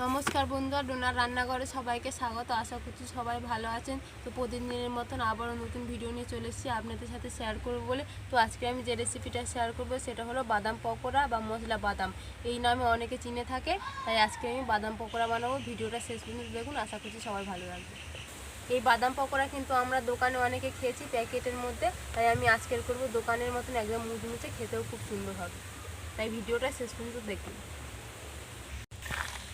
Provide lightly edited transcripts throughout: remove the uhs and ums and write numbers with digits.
নমস্কার বন্ধুরা, ডোনার রান্নাঘরে সবাইকে স্বাগত। আশা করছি সবাই ভালো আছেন। তো প্রতিদিনের মতন আবারও নতুন ভিডিও নিয়ে চলে এসেছি আপনাদের সাথে শেয়ার করব বলে। তো আজকে আমি যে রেসিপিটা শেয়ার করব সেটা হলো বাদাম পকোড়া বা মশলা বাদাম, এই নামে অনেকে চিনে থাকে। তাই আজকে আমি বাদাম পকোড়া বানাবো। ভিডিওটা শেষ পর্যন্ত দেখুন, আশা করছি সবাই ভালো লাগবে। এই বাদাম পকোড়া কিন্তু আমরা দোকানে অনেকে খেয়েছি প্যাকেটের মধ্যে, তাই আমি আজকের করব দোকানের মতন একদম মুচমুচে, খেতেও খুব সুন্দর হবে। তাই ভিডিওটা শেষ পর্যন্ত দেখুন।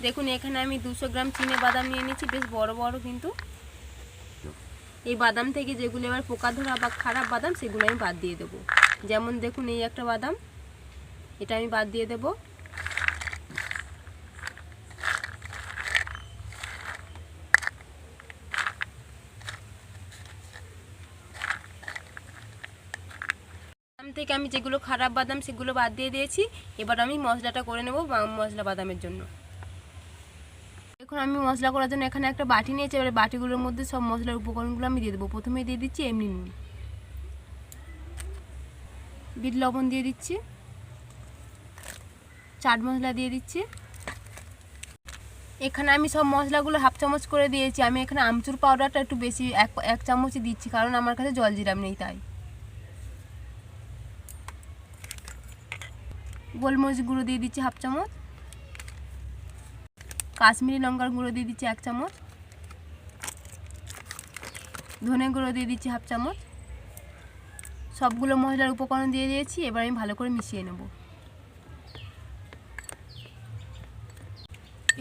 দেখুন, এখানে আমি 200 গ্রাম চিনে বাদাম নিয়ে নিচ্ছি, বেশ বড় বড়। কিন্তু এই বাদাম থেকে যেগুলো এবার পোকা ধরা বা খারাপ বাদাম সেগুলো আমি বাদ দিয়ে দেবো। যেমন দেখুন, এই একটা বাদাম, এটা আমি বাদ দিয়ে দেবো। বাদাম থেকে আমি যেগুলো খারাপ বাদাম সেগুলো বাদ দিয়ে দিয়েছি। এবার আমি মশলাটা করে নেব মশলা বাদামের জন্য। দেখুন, আমি মশলা করার জন্য এখানে একটা বাটি নিয়েছি। এবার বাটিগুলোর মধ্যে সব মশলার উপকরণগুলো আমি দিয়ে দেবো। প্রথমে দিয়ে দিচ্ছি এমনি নুন, বিট লবণ দিয়ে দিচ্ছি, চাট মশলা দিয়ে দিচ্ছি। এখানে আমি সব মশলাগুলো হাফ চামচ করে দিয়েছি। আমি এখানে আমচুর পাউডারটা একটু বেশি এক চামচই দিচ্ছি, কারণ আমার কাছে জলজিরা নেই তাই। গোলমরিচ গুঁড়ো দিয়ে দিচ্ছি হাফ চামচ, কাশ্মীরি লঙ্কার গুঁড়ো দিয়ে দিচ্ছি 1 চামচ, ধনে গুঁড়ো দিয়ে দিচ্ছি হাফ চামচ। সবগুলো মশলার উপকরণ দিয়ে দিয়েছি। এবার আমি ভালো করে মিশিয়ে নেব।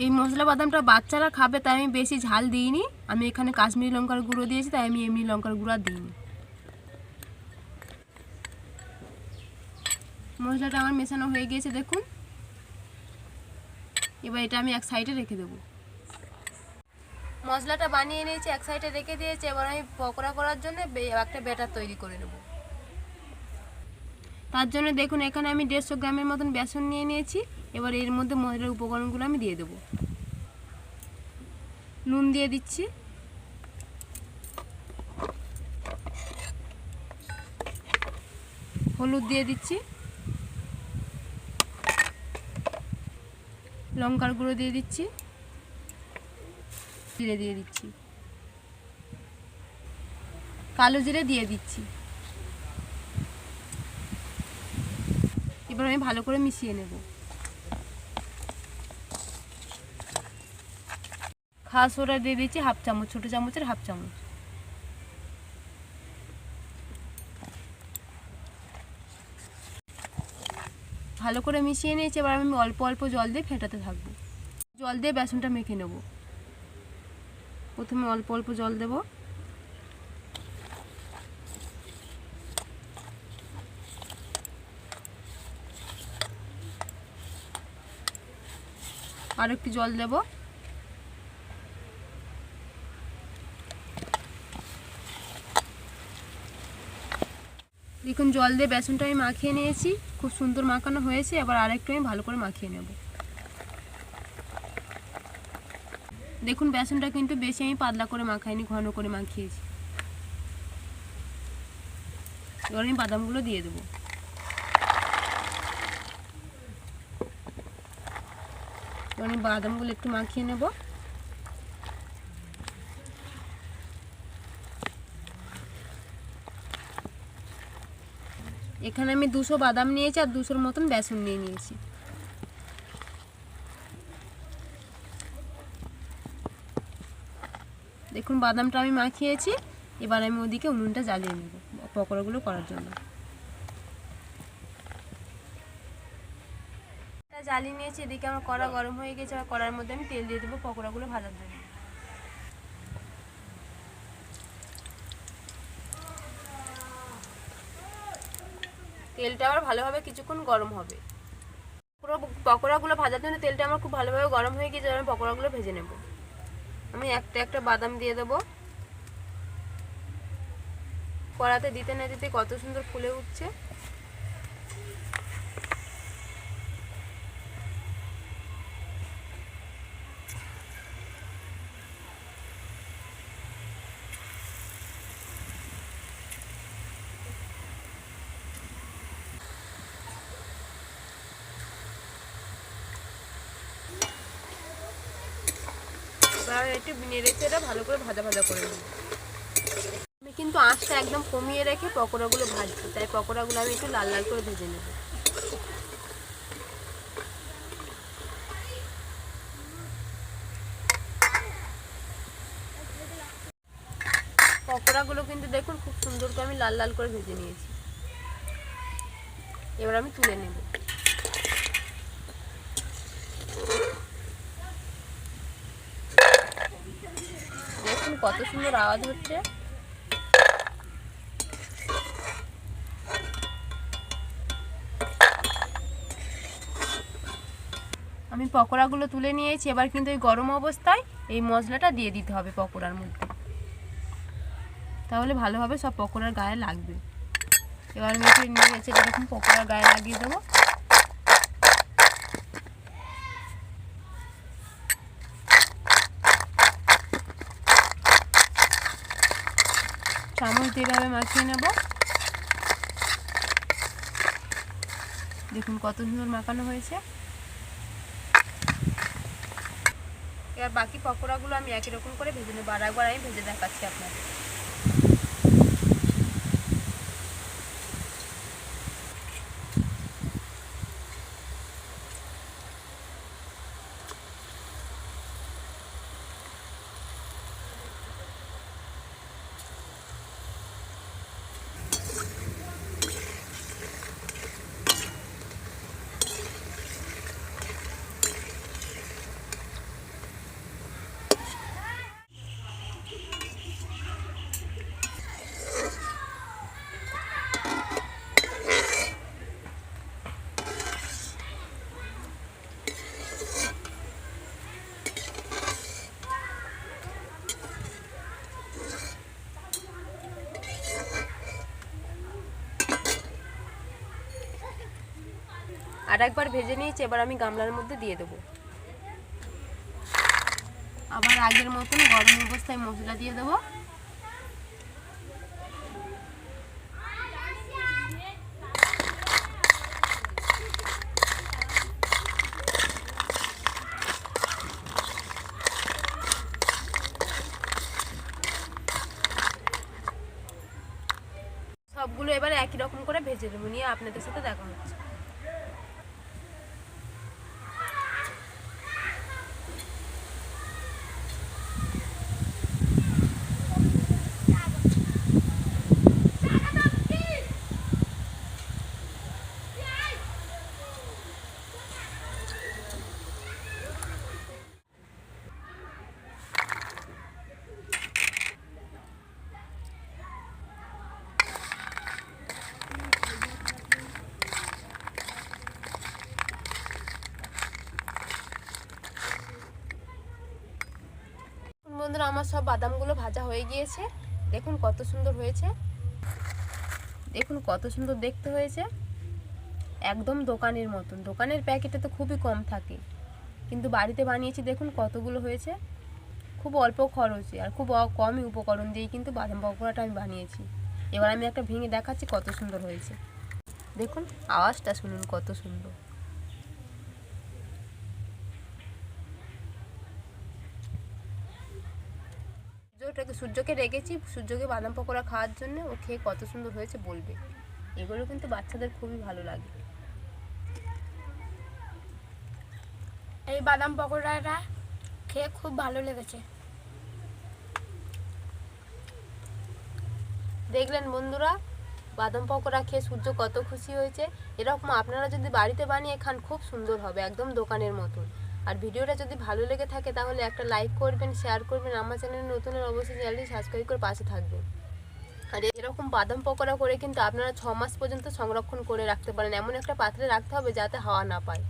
এই মশলা বাদামটা বাচ্চারা খাবে, তাই আমি বেশি ঝাল দিইনি। আমি এখানে কাশ্মীরি লঙ্কার গুঁড়ো দিয়েছি, তাই আমি এমনি লঙ্কার গুঁড়ো আর দিইনি। মশলাটা আমার মেশানো হয়ে গিয়েছে দেখুন। এবার এটা আমি এক সাইডে রেখে দেবো। মশলাটা বানিয়ে নিয়েছি, এক সাইডে রেখে দিয়েছি। এবার আমি পকোড়া করার জন্য একটা ব্যাটার তৈরি করে নেব। তার জন্য দেখুন, এখানে আমি 150 গ্রামের মতন বেসন নিয়ে নিয়েছি। এবার এর মধ্যে মশলার উপকরণগুলো আমি দিয়ে দেবো। নুন দিয়ে দিচ্ছি, হলুদ দিয়ে দিচ্ছি, লঙ্কার গুঁড়ো দিয়ে দিচ্ছি, জিরে দিয়ে দিচ্ছি, কালো জিরে দিয়ে দিচ্ছি। এবার আমি ভালো করে মিশিয়ে নেব। খাওয়া সোডা দিয়ে দিচ্ছি হাফ চামচ, ছোটো চামচের হাফ চামচ। ভালো করে মিশিয়ে নিয়েছি। এবার আমি অল্প অল্প জল দিয়ে ফেটাতে থাকবো। জল দিয়ে বেসনটা মেখে নেব। প্রথমে অল্প অল্প জল দেব, আর একটু জল দেব। দেখুন, জল দিয়ে বেসনটা আমি মাখিয়ে নিয়েছি, খুব সুন্দর মাখানো হয়েছে। এবার আরেকটু আমি ভালো করে মাখিয়ে নেব। দেখুন, বেসনটা কিন্তু বেশি আমি পাতলা করে মাখাইনি, ঘন করে মাখিয়েছি। এবার আমি বাদামগুলো দিয়ে দেবো। এবার আমি বাদামগুলো একটু মাখিয়ে নেব। এখানে আমি 200 বাদাম নিয়েছি আর 200-র মতন বেসন নিয়ে নিয়েছি। দেখুন, বাদামটা আমি মাখিয়েছি। এবার আমি ওদিকে উনুনটা জ্বালিয়ে নেব পকোড়াগুলো করার জন্য। জ্বালিয়ে নিয়েছি, এদিকে আমার কড়া গরম হয়ে গেছে। আর কড়ার মধ্যে আমি তেল দিয়ে দেবো পকোড়াগুলো ভাজার জন্য। তেলটা আবার ভালোভাবে কিছুক্ষণ গরম হবে। পুরো পকোড়াগুলো ভাজার জন্য তেলটা আমার খুব ভালোভাবে গরম হয়ে গেছে। আমি পকোড়াগুলো ভেজে নেব। আমি একটা একটা বাদাম দিয়ে দেবো। কড়াতে দিতে না দিতে কত সুন্দর ফুলে উঠছে। একটু নেড়ে চেড়ে ভালো করে ভাজা ভাজা করে নেব। আমি কিন্তু আঁচটা একদম কমিয়ে রেখে পকোড়াগুলো ভাজছি, তাই পকোড়াগুলো আমি একটু লাল লাল করে ভেজে নেব। পকোড়াগুলো কিন্তু দেখুন খুব সুন্দর করে আমি লাল লাল করে ভেজে নিয়েছি। এবার আমি তুলে নেব। দেখুন কত সুন্দর আওয়াজ হচ্ছে। আমি পকোড়াগুলো তুলে নিয়েছি। এবার কিন্তু এই গরম অবস্থায় এই মশলাটা দিয়ে দিতে হবে পকোড়ার মধ্যে, তাহলে ভালোভাবে সব পকোড়ার গায়ে লাগবে। এবার আমি একটু নিয়ে গেছে এরকম পকোড়ার গায়ে লাগিয়ে দেবো। চামচ দিয়ে এভাবে মাখিয়ে নেব। দেখুন কত সুন্দর মাখানো হয়েছে। এবার বাকি পকোড়াগুলো আমি একই রকম করে ভেজে নেব। আর একবার আমি ভেজে দেখাচ্ছি আপনাদের। আর একবার ভেজে নিয়েছি। এবার আমি গামলার মধ্যে দিয়ে দেবো। আবার আগের মতন গরম অবস্থায় মশলা দিয়ে দেবো। সবগুলো এবার একই রকম করে ভেজে নেবো, নিয়ে আপনাদের সাথে দেখা হচ্ছে। বন্ধুরা, আমার সব বাদামগুলো ভাজা হয়ে গিয়েছে। দেখুন কত সুন্দর হয়েছে। দেখুন কত সুন্দর দেখতে হয়েছে, একদম দোকানের মতন। দোকানের প্যাকেটে তো খুবই কম থাকে, কিন্তু বাড়িতে বানিয়েছি দেখুন কতগুলো হয়েছে। খুব অল্প খরচে আর খুব কমই উপকরণ দিয়েই কিন্তু বাদাম পকোড়াটা আমি বানিয়েছি। এবার আমি একটা ভেঙে দেখাচ্ছি কত সুন্দর হয়েছে। দেখুন আওয়াজটা শুনুন কত সুন্দর। সূর্যকে রেখেছি, সূর্যকে বাদাম পকোড়া খাওয়ার জন্য। ও খেয়ে কত সুন্দর হয়েছে বলবে। এগুলো কিন্তু বাচ্চাদের খুবই ভালো লাগে। এই বাদাম পকোড়াটা খেয়ে খুব ভালো লেগেছে। দেখলেন বন্ধুরা, বাদাম পকোড়া খেয়ে সূর্য কত খুশি হয়েছে। এরকম আপনারা যদি বাড়িতে বানিয়ে খান খুব সুন্দর হবে, একদম দোকানের মতন। আর ভিডিওটা যদি ভালো লেগে থাকে তাহলে একটা লাইক করবেন, শেয়ার করবেন। আমার চ্যানেলে নতুন অবশ্যই চ্যানেলটি সাবস্ক্রাইব করে পাশে থাকবেন। আর এরকম বাদাম পকোড়া করে কিন্তু আপনারা 6 মাস পর্যন্ত সংরক্ষণ করে রাখতে পারেন। এমন একটা পাত্রে রাখতে হবে যাতে হাওয়া না পায়,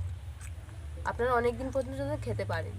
আপনারা অনেক দিন পর্যন্ত খেতে পারেন।